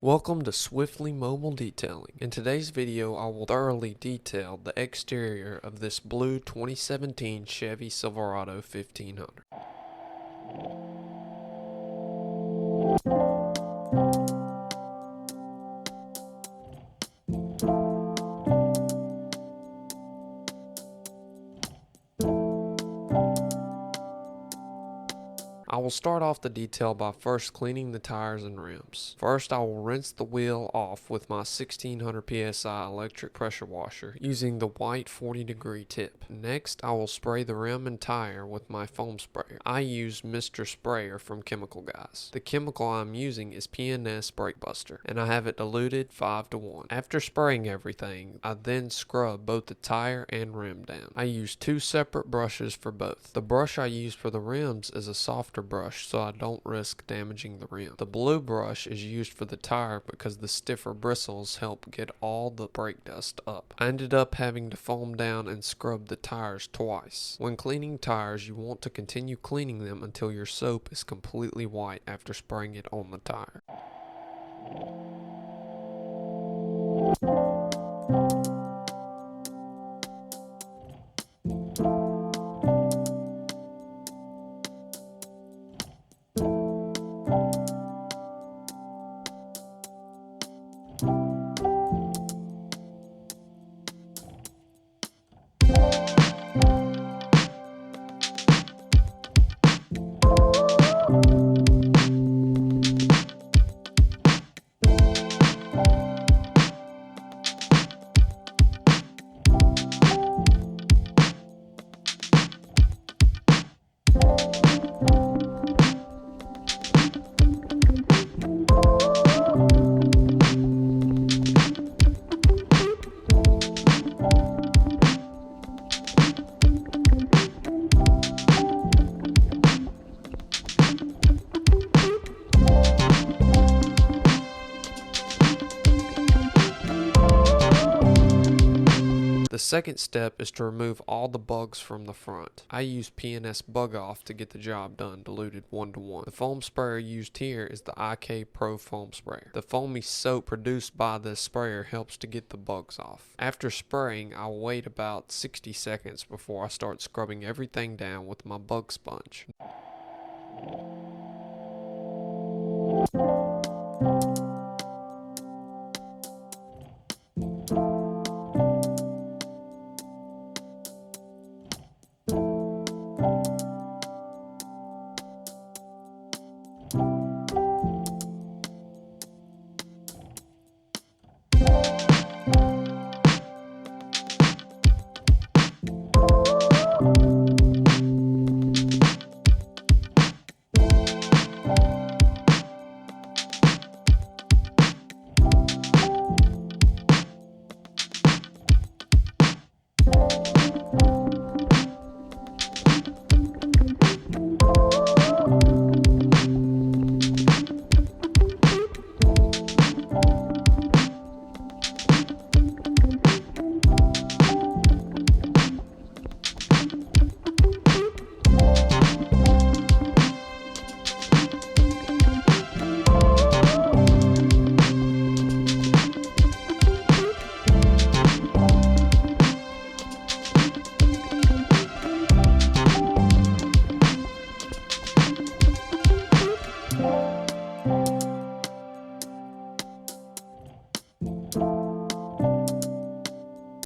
Welcome to Swiftly Mobile Detailing. In today's video, I will thoroughly detail the exterior of this blue 2017 Chevy Silverado 1500. I will start off the detail by first cleaning the tires and rims. First, I will rinse the wheel off with my 1600 psi electric pressure washer using the white 40-degree tip. Next, I will spray the rim and tire with my foam sprayer. I use Mr. Sprayer from Chemical Guys. The chemical I'm using is P&S Brake Buster, and I have it diluted 5:1. After spraying everything, I then scrub both the tire and rim down. I use two separate brushes for both. The brush I use for the rims is a softer brush, so I don't risk damaging the rim. The blue brush is used for the tire because the stiffer bristles help get all the brake dust up. I ended up having to foam down and scrub the tires twice. When cleaning tires, you want to continue cleaning them until your soap is completely white after spraying it on the tire. The second step is to remove all the bugs from the front. I use P&S Bug Off to get the job done, diluted 1:1. The foam sprayer used here is the IK Pro foam sprayer. The foamy soap produced by this sprayer helps to get the bugs off. After spraying, I'll wait about 60 seconds before I start scrubbing everything down with my bug sponge.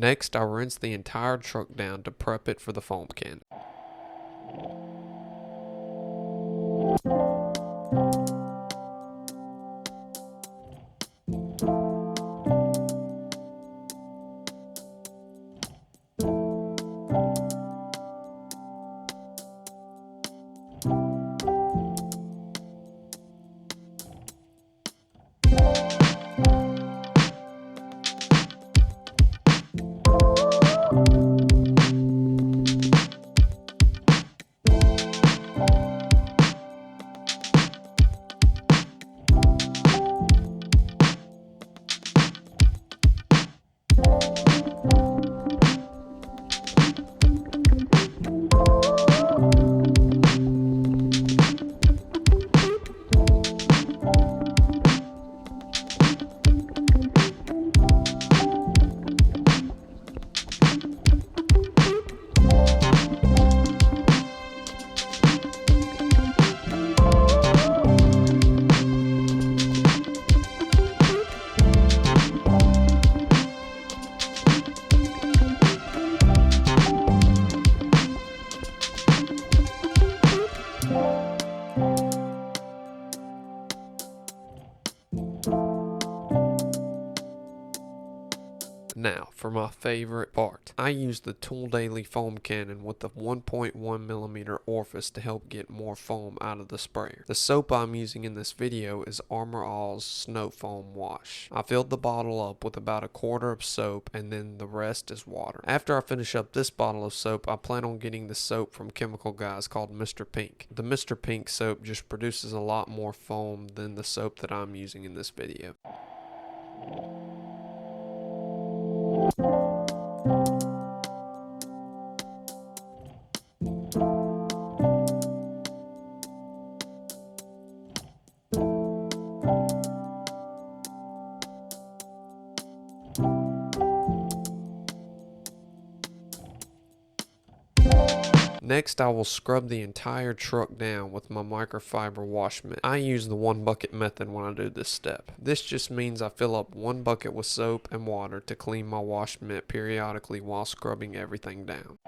Next, I rinse the entire truck down to prep it for the foam can. Now, for my favorite part, I use the Tool Daily foam cannon with the 1.1mm orifice to help get more foam out of the sprayer. The soap I'm using in this video is Armor All's Snow Foam Wash. I filled the bottle up with about a quarter of soap and then the rest is water. After I finish up this bottle of soap, I plan on getting the soap from Chemical Guys called Mr. Pink. The Mr. Pink soap just produces a lot more foam than the soap that I'm using in this video. Next, I will scrub the entire truck down with my microfiber wash mitt. I use the 1 bucket method when I do this step. This just means I fill up 1 bucket with soap and water to clean my wash mitt periodically while scrubbing everything down.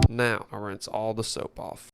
Now I rinse all the soap off.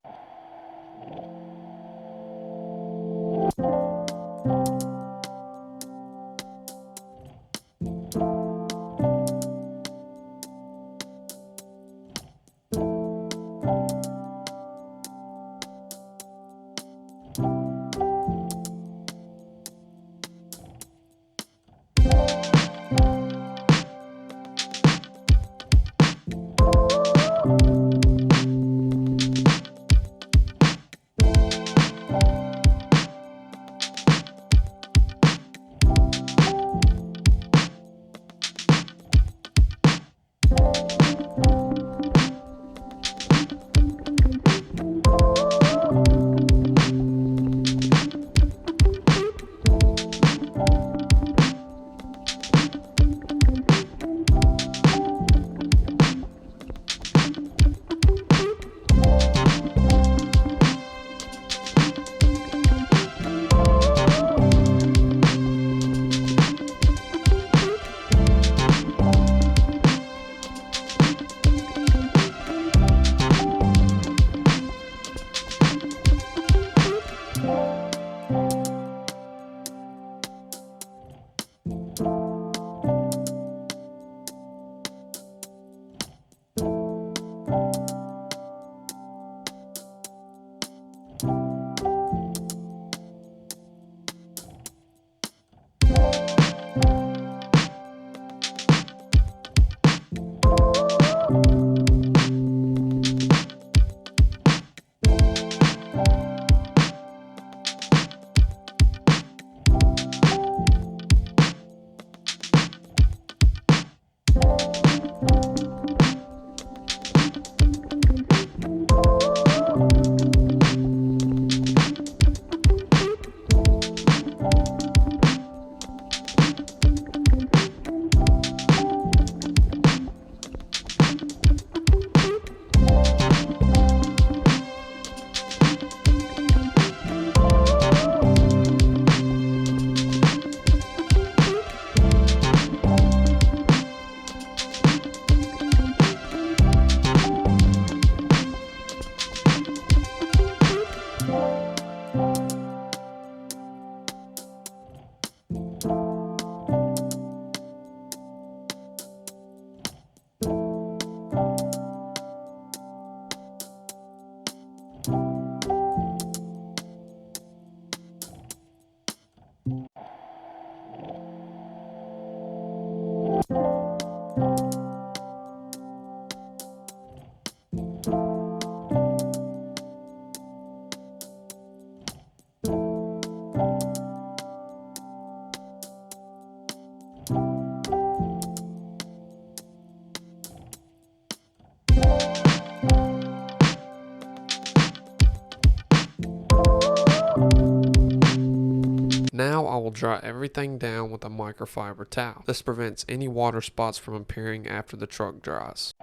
will dry everything down with a microfiber towel. This prevents any water spots from appearing after the truck dries.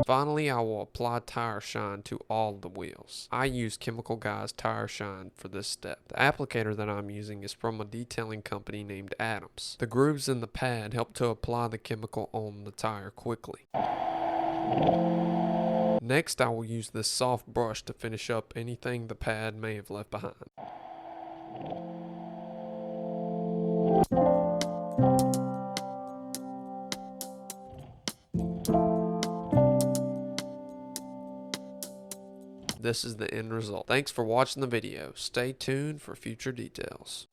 Finally, I will apply Tire Shine to all the wheels. I use Chemical Guys Tire Shine for this step. The applicator that I'm using is from a detailing company named Adams. The grooves in the pad help to apply the chemical on the tire quickly. Next, I will use this soft brush to finish up anything the pad may have left behind. This is the end result. Thanks for watching the video. Stay tuned for future details.